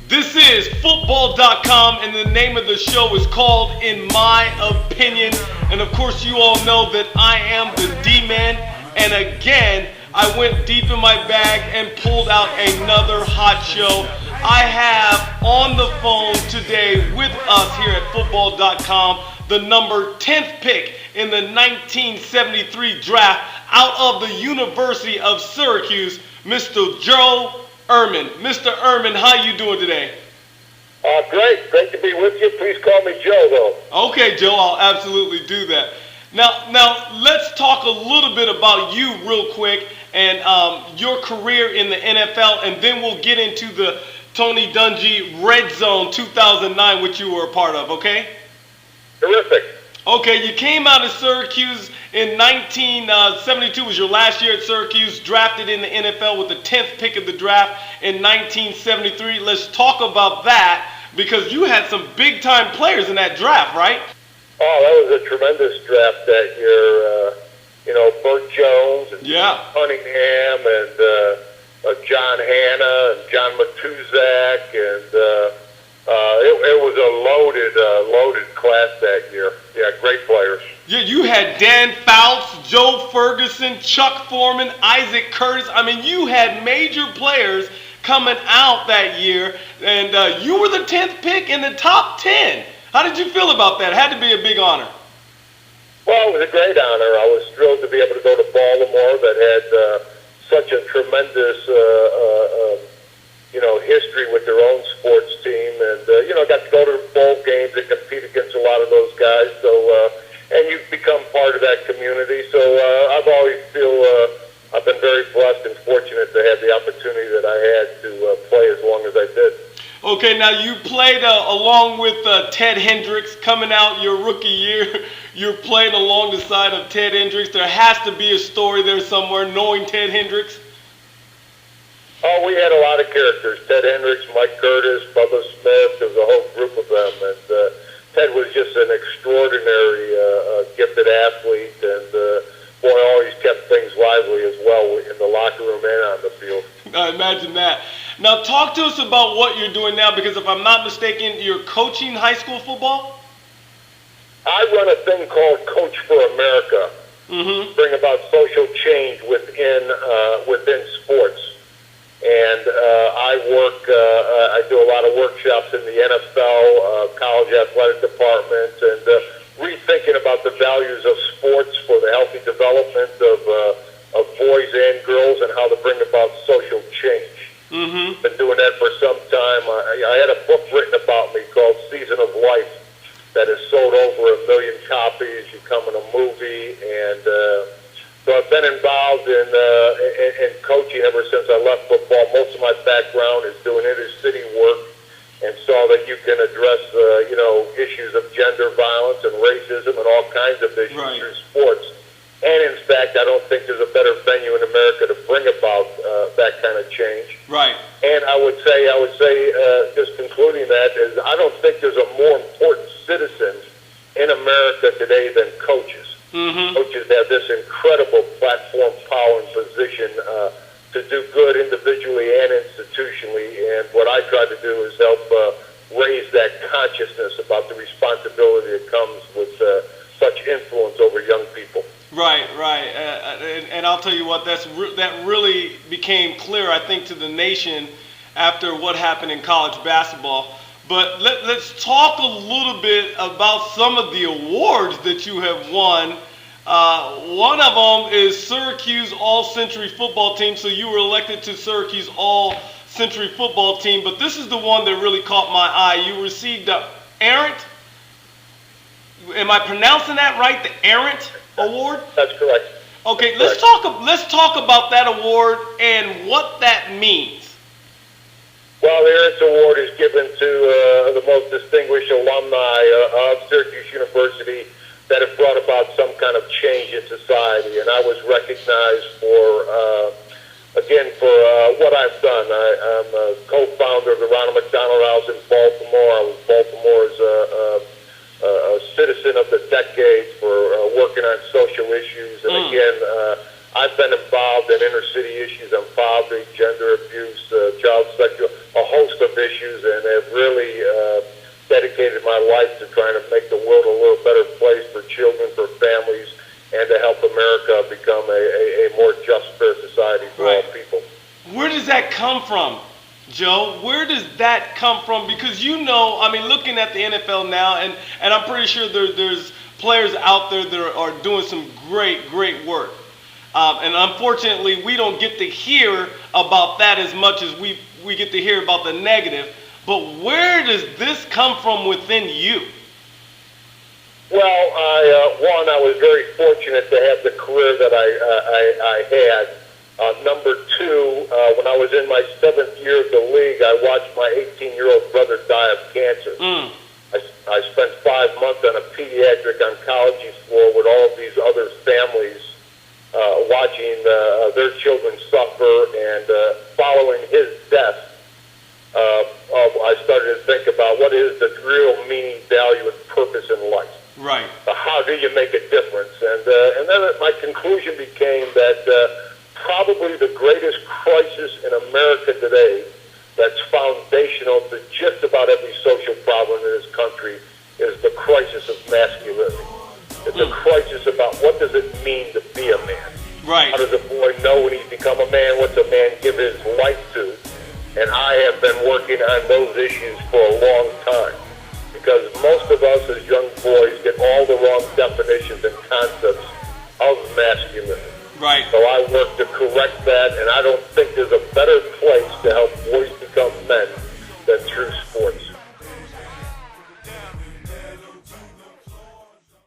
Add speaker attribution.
Speaker 1: This is football.com, and the name of the show is called In My Opinion. And of course, you all know that I am the Dman. And again, I went deep in my bag and pulled out another hot show. I have on the phone today with us here at football.com the number 10th pick in the 1973 draft out of the University of Syracuse, Mr. Joe Ehrmann. Mr. Ehrmann, how you doing today?
Speaker 2: Great. Great to be with you. Please call me Joe, though.
Speaker 1: Okay, Joe, I'll absolutely do that. Now, let's talk a little bit about you real quick and your career in the NFL, and then we'll get into the Tony Dungy Redzone 2009, which you were a part of, okay?
Speaker 2: Terrific.
Speaker 1: Okay, you came out of Syracuse in 1972, was your last year at Syracuse, drafted in the NFL with the 10th pick of the draft in 1973. Let's talk about that, because you had some big-time players in that draft, right?
Speaker 2: Oh, that was a tremendous draft that year. Burt Jones and Cunningham and John Hanna and John Matuzak, and it was a loaded class that year. Yeah, great players.
Speaker 1: Yeah, you had Dan Fouts, Joe Ferguson, Chuck Foreman, Isaac Curtis. I mean, you had major players coming out that year, and you were the 10th pick in the top 10. How did you feel about that? It had to be a big honor.
Speaker 2: Well, it was a great honor. I was thrilled to be able to go to Baltimore that had such a tremendous history with their own sports team, and got to go to the bowl games and compete against a lot of those guys. So, and you've become part of that community. So, I've always I've been very blessed and fortunate to have the opportunity that I had to play as long as I did.
Speaker 1: Okay, now you played along with Ted Hendricks coming out your rookie year. You're playing along the side of Ted Hendricks. There has to be a story there somewhere knowing Ted Hendricks.
Speaker 2: Oh, we had a lot of characters. Ted Hendricks, Mike Curtis, Bubba Smith. There was a whole group of them. And Ted was just an extraordinary gifted athlete. And, boy, always kept things lively as well in the locker room and on the field.
Speaker 1: I imagine that. Now, talk to us about what you're doing now, because if I'm not mistaken, you're coaching high school football?
Speaker 2: I run a thing called Coach for America.
Speaker 1: Mm-hmm.
Speaker 2: Bring about social change within sports. And I do a lot of workshops in the NFL, college athletic departments, and rethinking about the values of sports for the healthy development of boys and girls, and how to bring about social change.
Speaker 1: Mm-hmm.
Speaker 2: Been doing that for some time. I had a book written about me called Season of Life that has sold over 1 million copies, becoming a movie, and so I've been involved in coaching ever since I left football. Most of my background is doing inner city work, and saw that you can address issues of gender violence and racism and all kinds of issues through sports. And in fact, I don't think there's a better venue in America to bring about that kind of change.
Speaker 1: Right.
Speaker 2: And I would say, just concluding that, is I don't think there's a more important citizen in America today than coaches.
Speaker 1: Mm-hmm.
Speaker 2: Coaches have this incredible platform, power, and position to do good individually and institutionally. And what I try to do is help raise that consciousness about the responsibility that comes with such influence over young people.
Speaker 1: Right. And I'll tell you what, that really became clear, I think, to the nation after what happened in college basketball. But let's talk a little bit about some of the awards that you have won. One of them is Syracuse All-Century Football Team, so you were elected to Syracuse All-Century Football Team. But this is the one that really caught my eye. You received the Errant. Am I pronouncing that right? The Errant Award?
Speaker 2: That's correct.
Speaker 1: Okay,
Speaker 2: That's
Speaker 1: let's talk about that award and what that means.
Speaker 2: Well, the Errant Award is given to the most distinguished alumni of Syracuse University that have brought about some kind of change in society, and I was recognized for what I've done. I'm a co-founder of the Ronald McDonald House in Baltimore. I was Baltimore's a citizen of the decade for working on social issues, and again, I've been involved in inner city issues on poverty, gender abuse, child sexual, a host of issues, and have really dedicated my life to trying to make the world a little better place for children, for families, and to help America become a more just, fair society for all people.
Speaker 1: Where does that come from, Joe? Where does that come from? Because I mean, looking at the NFL now, and I'm pretty sure there's players out there that are doing some great work. And unfortunately, we don't get to hear about that as much as we get to hear about the negative. But where does this come from within you?
Speaker 2: Well, I was very fortunate to have the career that I had. Number two, when I was in my 7th year of the league, I watched my 18-year-old brother die of cancer. I spent 5 months on a pediatric oncology floor with all of these other families, watching their children suffer, and following his death, I started to think about what is the real meaning, value, and purpose in life.
Speaker 1: Right.
Speaker 2: How do you make a difference? And then my conclusion became that probably the greatest crisis in America today that's foundational to just about every social problem in this country is the crisis of masculinity. It's a crisis about what does it mean to be a man.
Speaker 1: Right.
Speaker 2: How does a boy know when he's become a man? What's a man give his life to? And I have been working on those issues for a long time, because most of us as young boys get all the wrong definitions and concepts of masculinity.
Speaker 1: Right.
Speaker 2: So I work to correct that, and I don't think there's a better place to help boys become men than through sports.